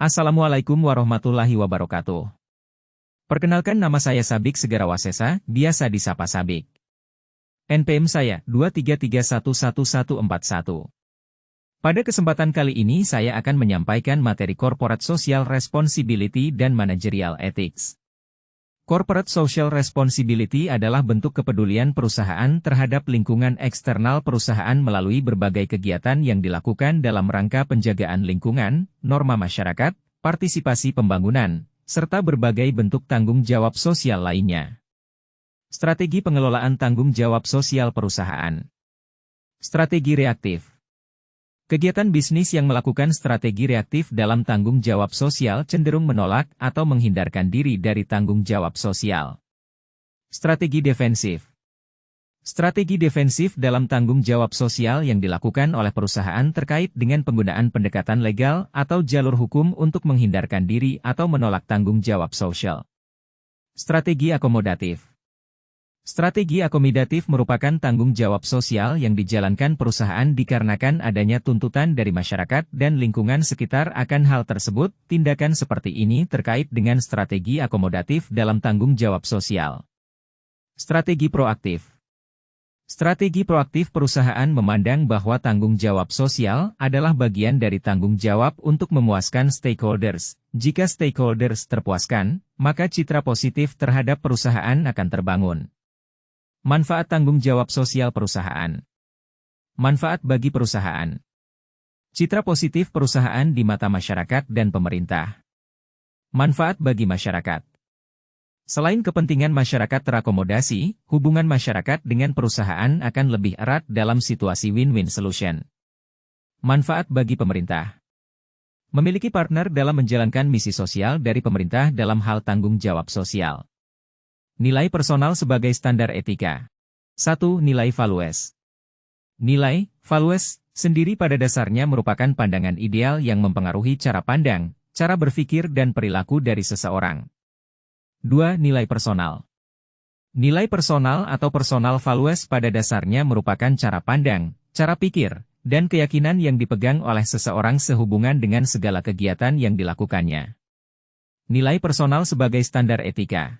Assalamualaikum warahmatullahi wabarakatuh. Perkenalkan, nama saya Sabik Segarawasesa, biasa disapa Sabik. NPM saya 2331141. Pada kesempatan kali ini saya akan menyampaikan materi Corporate Social Responsibility dan Managerial Ethics. Corporate Social Responsibility adalah bentuk kepedulian perusahaan terhadap lingkungan eksternal perusahaan melalui berbagai kegiatan yang dilakukan dalam rangka penjagaan lingkungan, norma masyarakat, partisipasi pembangunan, serta berbagai bentuk tanggung jawab sosial lainnya. Strategi pengelolaan tanggung jawab sosial perusahaan. Strategi reaktif. Kegiatan bisnis yang melakukan strategi reaktif dalam tanggung jawab sosial cenderung menolak atau menghindarkan diri dari tanggung jawab sosial. Strategi defensif. Strategi defensif dalam tanggung jawab sosial yang dilakukan oleh perusahaan terkait dengan penggunaan pendekatan legal atau jalur hukum untuk menghindarkan diri atau menolak tanggung jawab sosial. Strategi akomodatif. Strategi akomodatif merupakan tanggung jawab sosial yang dijalankan perusahaan dikarenakan adanya tuntutan dari masyarakat dan lingkungan sekitar akan hal tersebut. Tindakan seperti ini terkait dengan strategi akomodatif dalam tanggung jawab sosial. Strategi proaktif. Strategi proaktif perusahaan memandang bahwa tanggung jawab sosial adalah bagian dari tanggung jawab untuk memuaskan stakeholders. Jika stakeholders terpuaskan, maka citra positif terhadap perusahaan akan terbangun. Manfaat tanggung jawab sosial perusahaan. Manfaat bagi perusahaan. Citra positif perusahaan di mata masyarakat dan pemerintah. Manfaat bagi masyarakat. Selain kepentingan masyarakat terakomodasi, hubungan masyarakat dengan perusahaan akan lebih erat dalam situasi win-win solution. Manfaat bagi pemerintah. Memiliki partner dalam menjalankan misi sosial dari pemerintah dalam hal tanggung jawab sosial. Nilai personal sebagai standar etika. 1. Nilai values. Nilai, values, sendiri pada dasarnya merupakan pandangan ideal yang mempengaruhi cara pandang, cara berpikir dan perilaku dari seseorang. 2. Nilai personal. Nilai personal atau personal values pada dasarnya merupakan cara pandang, cara pikir, dan keyakinan yang dipegang oleh seseorang sehubungan dengan segala kegiatan yang dilakukannya. Nilai personal sebagai standar etika.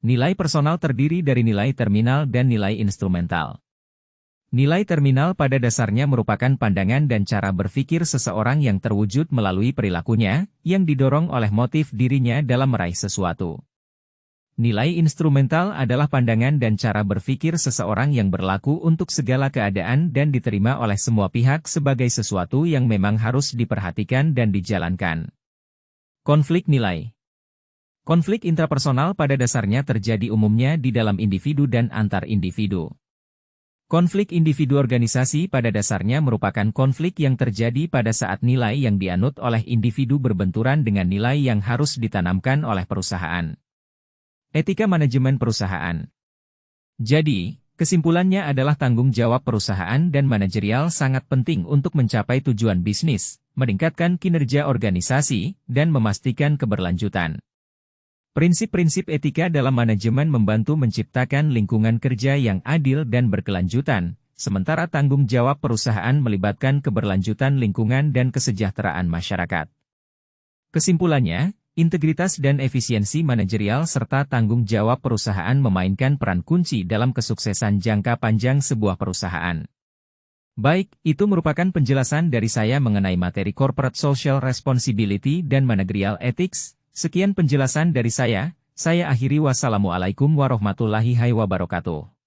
Nilai personal terdiri dari nilai terminal dan nilai instrumental. Nilai terminal pada dasarnya merupakan pandangan dan cara berpikir seseorang yang terwujud melalui perilakunya, yang didorong oleh motif dirinya dalam meraih sesuatu. Nilai instrumental adalah pandangan dan cara berpikir seseorang yang berlaku untuk segala keadaan dan diterima oleh semua pihak sebagai sesuatu yang memang harus diperhatikan dan dijalankan. Konflik nilai. Konflik intrapersonal pada dasarnya terjadi umumnya di dalam individu dan antar individu. Konflik individu organisasi pada dasarnya merupakan konflik yang terjadi pada saat nilai yang dianut oleh individu berbenturan dengan nilai yang harus ditanamkan oleh perusahaan. Etika manajemen perusahaan. Jadi, kesimpulannya adalah tanggung jawab perusahaan dan manajerial sangat penting untuk mencapai tujuan bisnis, meningkatkan kinerja organisasi, dan memastikan keberlanjutan. Prinsip-prinsip etika dalam manajemen membantu menciptakan lingkungan kerja yang adil dan berkelanjutan, sementara tanggung jawab perusahaan melibatkan keberlanjutan lingkungan dan kesejahteraan masyarakat. Kesimpulannya, integritas dan efisiensi manajerial serta tanggung jawab perusahaan memainkan peran kunci dalam kesuksesan jangka panjang sebuah perusahaan. Baik, itu merupakan penjelasan dari saya mengenai materi Corporate Social Responsibility dan Managerial Ethics. Sekian penjelasan dari saya akhiri. Wassalamualaikum warahmatullahi wabarakatuh.